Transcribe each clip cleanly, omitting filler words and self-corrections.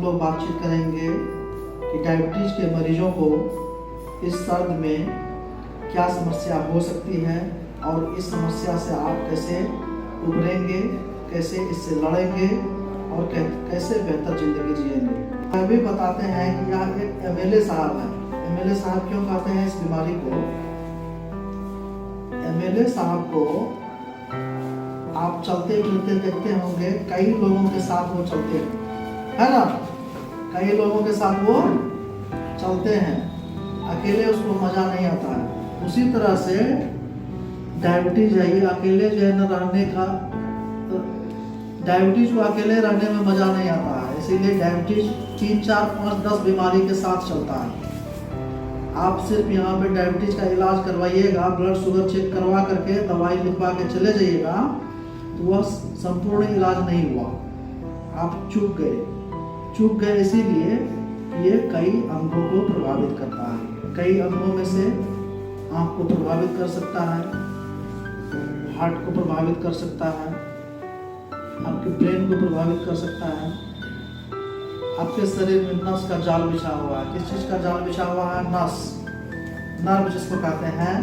लोग बातचीत करेंगे कि डायबिटीज के मरीजों को इस सर्द में क्या समस्या हो सकती है और इस समस्या से आप कैसे उभरेंगे, कैसे इससे लड़ेंगे और कैसे बेहतर जिंदगी जिएंगे। यह भी बताते हैं कि यह एक एमएलए साहब है। एमएलए साहब क्यों कहते हैं इस बीमारी को? एमएलए साहब को आप चलते फिरते देखते होंगे, कई लोगों के साथ वो चलते हैं, है ना? कई लोगों के साथ वो चलते हैं, अकेले उसको मजा नहीं आता है। उसी तरह से डायबिटीज है, ये अकेले जो है न रहने का, डायबिटीज को अकेले रहने में मजा नहीं आता है, इसीलिए डायबिटीज 3, 4, 5, 10 बीमारी के साथ चलता है। आप सिर्फ यहाँ पे डायबिटीज का इलाज करवाइएगा, ब्लड शुगर चेक करवा करके दवाई लिखवा के चले जाइएगा, तो वह संपूर्ण इलाज नहीं हुआ, आप चूक गए। इसीलिए ये कई अंगों को प्रभावित करता है। कई अंगों में से आँख को प्रभावित कर सकता है, हार्ट को प्रभावित कर सकता है, आपके ब्रेन को प्रभावित कर सकता है। आपके शरीर में नस का जाल बिछा हुआ है। किस चीज का जाल बिछा हुआ है? नस, नर्व जिसको कहते हैं,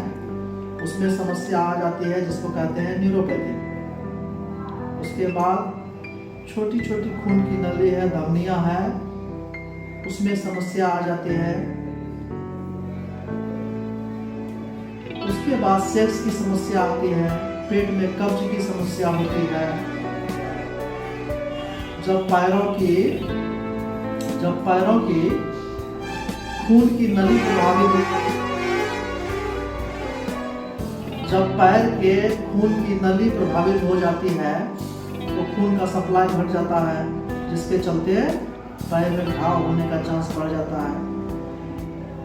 उसमें समस्या आ जाती है जिसको कहते हैं न्यूरोपैथी। उसके बाद छोटी छोटी खून की नली है, धमनियां है, उसमें समस्या आ जाती है। उसके बाद सेक्स की समस्या आती है, पेट में कब्ज की समस्या होती है। जब पैरों की खून की नली प्रभावित, जब पैर के खून की नली प्रभावित हो जाती है तो खून का सप्लाई घट जाता है, जिसके चलते पैर में घाव होने का चांस बढ़ जाता है।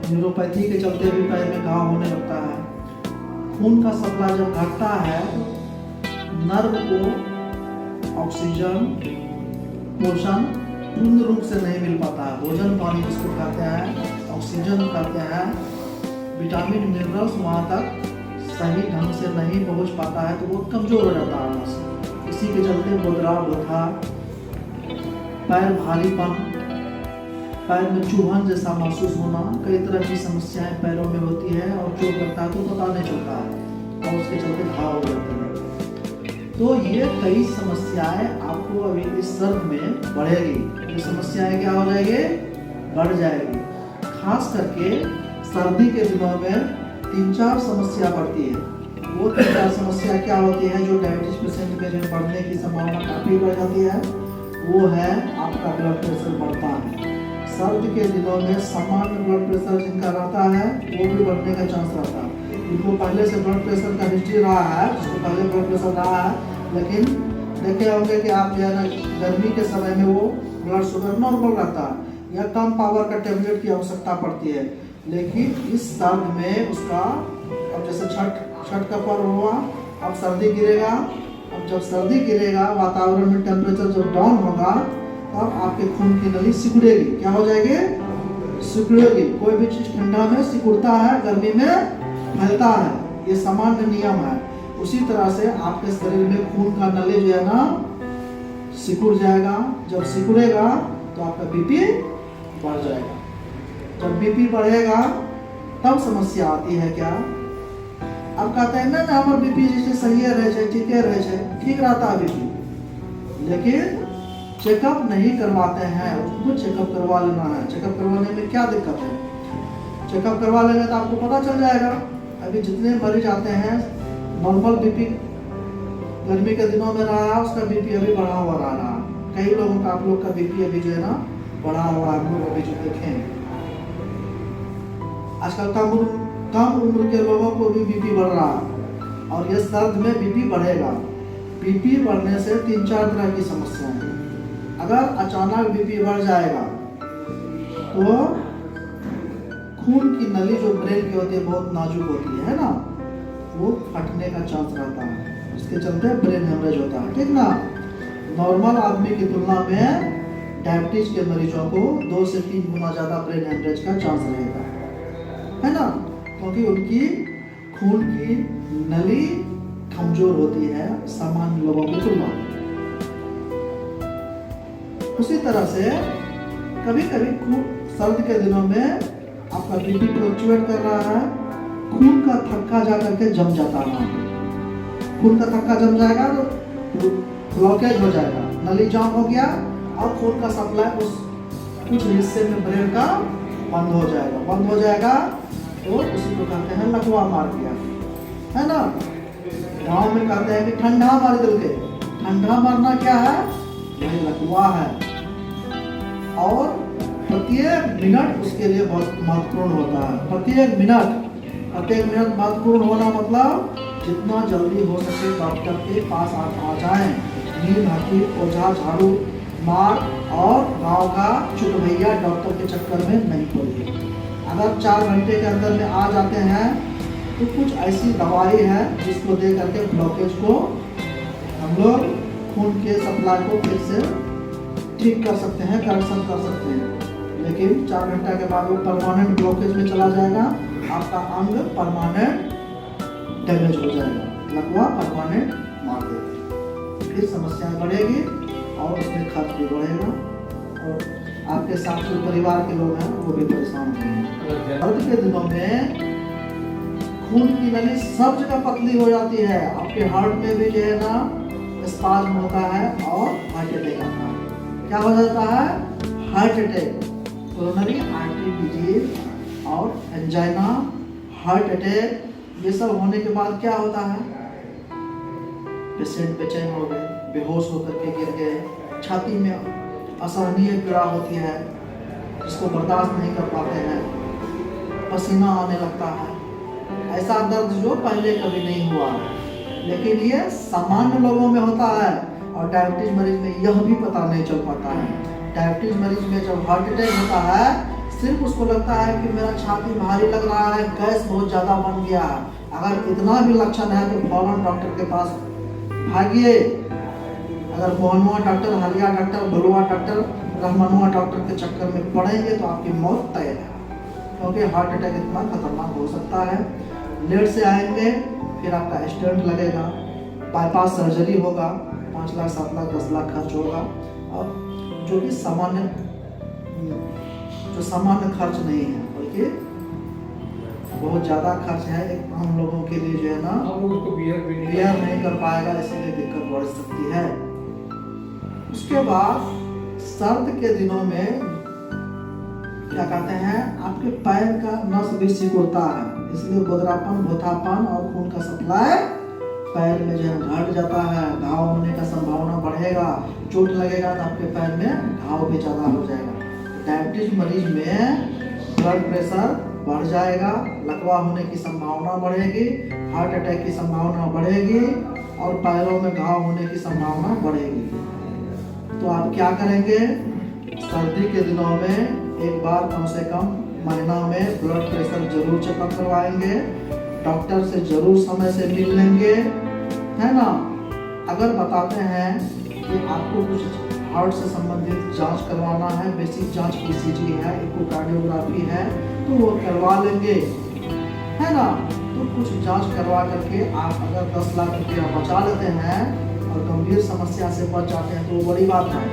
न्यूरोपैथी के चलते भी पैर में घाव होने लगता है। खून का सप्लाई जब घटता है, नर्व को ऑक्सीजन, पोषण पूर्ण रूप से नहीं मिल पाता है। भोजन पानी जिसको कहते हैं, ऑक्सीजन कहते हैं, विटामिन मिनरल्स वहाँ तक सही ढंग से नहीं पहुँच पाता है, तो वो कमजोर हो जाता है नस। इसी के चलते बोधरा, पैर भारीपन, पैर में चुभन जैसा महसूस होना, कई तरह की समस्याएं पैरों में होती है और चोट लगता है तो पता नहीं चलता है और उसके चलते घाव हो जाते हैं। तो ये कई समस्याएं आपको अभी इस सर्द में बढ़ेगी। ये समस्याएं क्या हो जाएगी? बढ़ जाएगी। खास करके सर्दी के दिनों में 3-4 समस्या बढ़ती है। वो 3-4 समस्या क्या होती है जो डायबिटीज पेशेंट में बढ़ने की संभावना काफ़ी बढ़ जाती है? वो है आपका ब्लड प्रेशर बढ़ता है। सर्द के दिनों में सामान्य ब्लड प्रेशर जिनका रहता है वो भी बढ़ने का चांस रहता है। जिनको पहले से ब्लड प्रेशर का हिस्ट्री रहा है, जिसको पहले ब्लड प्रेशर रहा है, लेकिन देखे होंगे कि आप जो है ना गर्मी के समय में वो ब्लड शुगर नॉर्मल रहता है या कम पावर का टेबलेट की आवश्यकता पड़ती है। लेकिन इस सर्द में उसका, अब जैसे छठ का पर्व हुआ, अब सर्दी गिरेगा। अब जब सर्दी गिरेगा, वातावरण में टेम्परेचर जब डाउन होगा, तब आपके खून की नली सिकुड़ेगी। क्या हो जाएगी? सिकुड़ेगी। कोई भी चीज ठंडा में सिकुड़ता है, गर्मी में फैलता है, ये सामान्य नियम है। उसी तरह से आपके शरीर में खून का नली जो है ना सिकुड़ जाएगा। जब सिकुड़ेगा तो आपका बीपी बढ़ जाएगा। जब बीपी बढ़ेगा तब समस्या आती है क्या? अब कहते हैं ना हमारे बीपी जैसे सही रहे, ठीक रहे, ठीक रहता है बीपी, लेकिन चेकअप नहीं करवाते हैं। उसको चेकअप करवा लेना है। चेकअप करवाने में क्या दिक्कत है? चेकअप करवा लेंगे तो आपको पता चल जाएगा। अभी जितने मरीज आते हैं नॉर्मल बीपी गर्मी के दिनों में रहा है, उसका बीपी अभी बढ़ा हुआ रहा है। कई लोगों का, आप लोग का बीपी अभी जो है ना बढ़ा हुआ है। हम लोग अभी जो देखें आजकल कम उम्र के लोगों को भी बीपी बढ़ रहा है और ये सर्द में बीपी बढ़ेगा। बीपी बढ़ने से 3-4 तरह की समस्या है। अगर अचानक बीपी बढ़ जाएगा तो खून की नली जो ब्रेन की होती है बहुत नाजुक होती है ना, वो फटने का चांस रहता है। उसके चलते ब्रेन हेमरेज होता है, ठीक ना? नॉर्मल आदमी की तुलना में डायबिटीज के मरीजों को 2 से 3 गुना ज़्यादा ब्रेन हेमरेज का चांस रहेगा, है ना? क्योंकि उनकी खून की नली कमजोर होती है सामान्य लोगों की तुलना में। उसी तरह से कभी कभी खून सर्द के दिनों में आपका बीपी फ्लक्चुएट कर रहा है, खून का थक्का जा करके जम जाता है। खून का थक्का जम जाएगा तो ब्लॉकेज हो जाएगा, नली जाम हो गया और खून का सप्लाई उस कुछ हिस्से में ब्रेन का बंद हो जाएगा तो उसी को कहते हैं लकवा मार गया, है ना। गांव में कहते हैं कि ठंडा मार दिल के। ठंडा मारना क्या है? वही लकवा है। और प्रत्येक मिनट उसके लिए बहुत महत्वपूर्ण होता है। प्रत्येक मिनट महत्वपूर्ण होना मतलब जितना जल्दी हो सके डॉक्टर के पास आ जाएं। नीम हकीम ओझा झाड़ू मार और गांव का चुट भैया डॉक्टर के चक्कर में नहीं पड़िए। अगर 4 घंटे के अंदर में आ जाते हैं तो कुछ ऐसी दवाई है जिसको दे करके ब्लॉकेज को हम लोग खून के सप्लाई को फिर से ठीक कर सकते हैं, करेक्शन कर सकते हैं। लेकिन 4 घंटा के बाद वो परमानेंट ब्लॉकेज में चला जाएगा, आपका अंग परमानेंट डैमेज हो जाएगा, लकवा परमानेंट मार देगा। फिर समस्याएं बढ़ेगी और उसमें खर्च भी बढ़ेगा और आपके साथ जो परिवार के लोग हैं वो भी परेशान होंगे। दर्द के दिनों में खून की नली सब जगह पतली हो जाती है। आपके हार्ट में भी जो है ना स्पाज्म होता है और हार्ट अटैक आता है। क्या हो जाता है? Heart attack, coronary artery disease और एंजाइना, हार्ट अटैक, ये सब होने के बाद क्या होता है? पेशेंट बेचैन हो गए, बेहोश होकर के गिर गए, छाती में असहनीय पीड़ा होती है जिसको बर्दाश्त नहीं कर पाते हैं, पसीना आने लगता है। ऐसा दर्द जो पहले कभी नहीं हुआ, लेकिन ये सामान्य लोगों में होता है और डायबिटीज मरीज में यह भी पता नहीं चल पाता है। डायबिटीज मरीज में जब हार्ट अटैक होता है सिर्फ उसको लगता है कि मेरा छाती भारी लग रहा है, गैस बहुत ज़्यादा बन गया है। अगर इतना भी लक्षण है तो फौरन डॉक्टर के पास भागिए। अगर मोहनुआ डॉक्टर, हलिया डॉक्टर, बलुआ डॉक्टर, रहमानुआ डॉक्टर के चक्कर में पड़ेंगे तो आपकी मौत तय है, क्योंकि हार्ट अटैक इतना खतरनाक हो सकता है। लेट से आएंगे, फिर आपका स्टेंट लगेगा, बाईपास सर्जरी होगा, 5 लाख 7 लाख 10 लाख खर्च होगा, और जो कि सामान्य खर्च नहीं है बल्कि बहुत ज़्यादा खर्च है। एक आम लोगों के लिए जो है ना बियर नहीं कर पाएगा, इसलिए दिक्कत बढ़ सकती है। उसके बाद सर्द के दिनों में क्या कहते हैं, आपके पैर का नस भी सिकुड़ता है, इसलिए गोदरापन, भोथापन और खून का सप्लाई पैर में जो है घट जाता है। घाव होने का संभावना बढ़ेगा, चोट लगेगा तो आपके पैर में घाव भी ज़्यादा हो जाएगा। डायबिटीज मरीज में ब्लड प्रेशर बढ़ जाएगा, लकवा होने की संभावना बढ़ेगी, हार्ट अटैक की संभावना बढ़ेगी और पैरों में घाव होने की संभावना बढ़ेगी। तो आप क्या करेंगे? सर्दी के दिनों में एक बार कम से कम महीना में ब्लड प्रेशर जरूर चेकअप करवाएंगे, डॉक्टर से जरूर समय से मिल लेंगे, है ना। अगर बताते हैं कि आपको कुछ हार्ट से संबंधित जांच करवाना है, बेसिक जांच ECG है, इकोकार्डियोग्राफी है, तो वो करवा लेंगे, है ना। तो कुछ जांच करवा करके आप अगर 10 लाख रुपया बचा लेते हैं और गंभीर समस्या से बच जाते हैं तो वो बड़ी बात है,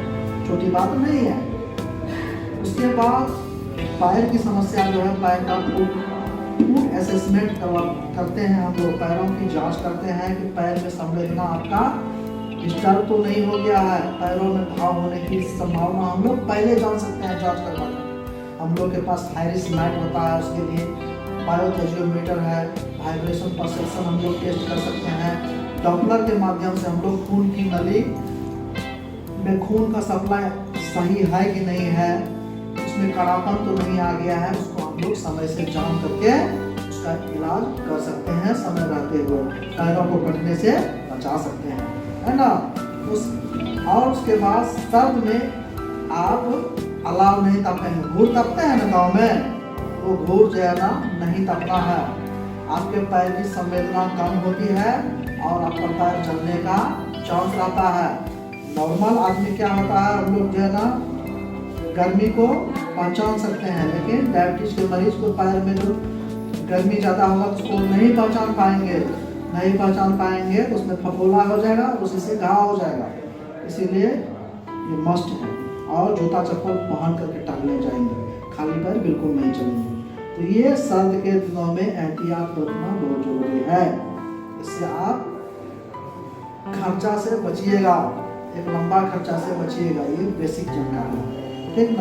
छोटी बात नहीं है। उसके बाद पैर की समस्या जो है, पैर का फुट असेसमेंट करते हैं हम लोग, पैरों की जांच करते हैं कि पैर में संवेदना आपका डिस्टर्ब तो नहीं हो गया है, पैरों में घाव होने की संभावना हम लोग पहले जान सकते हैं जांच करवाकर। हम लोग के पास हाइरिस मैट होता है, उसके लिए बायोथर्जियोमीटर है, वाइब्रेशन परसेप्शन हम लोग टेस्ट कर सकते हैं। डॉपलर के माध्यम से हम लोग खून की नली में खून का सप्लाई सही है कि नहीं है, उसमें कड़ापन तो नहीं आ गया है, उसको हम लोग समय से जान करके उसका इलाज कर सकते हैं, समय रहते हुए पैरों को कटने से बचा सकते हैं, है ना। और उसके बाद सर्द में आप अलाव नहीं तपेंगे, घूर तपते हैं ना गाँव में, वो घूर जो है ना नहीं तपना है। आपके पैर की संवेदना कम होती है और आपका पैर जलने का चांस रहता है। नॉर्मल आदमी क्या होता है, हम लोग जो है ना गर्मी को पहचान सकते हैं, लेकिन डायबिटीज के मरीज को पैर में जो गर्मी ज़्यादा होगा उसको नहीं पहचान पाएंगे तो उसमें फफोला हो जाएगा और उसी से घाव हो जाएगा। इसीलिए ये मस्ट है और जूता चप्पल पहन करके टहलने नहीं जाएंगे, खाली पैर बिल्कुल नहीं चलेंगे। तो ये सर्द के दिनों में एहतियात बरतना बहुत जरूरी है। इससे आप खर्चा से बचिएगा, एक लंबा खर्चा से बचिएगा। ये बेसिक जानकारी है, ठीक ना।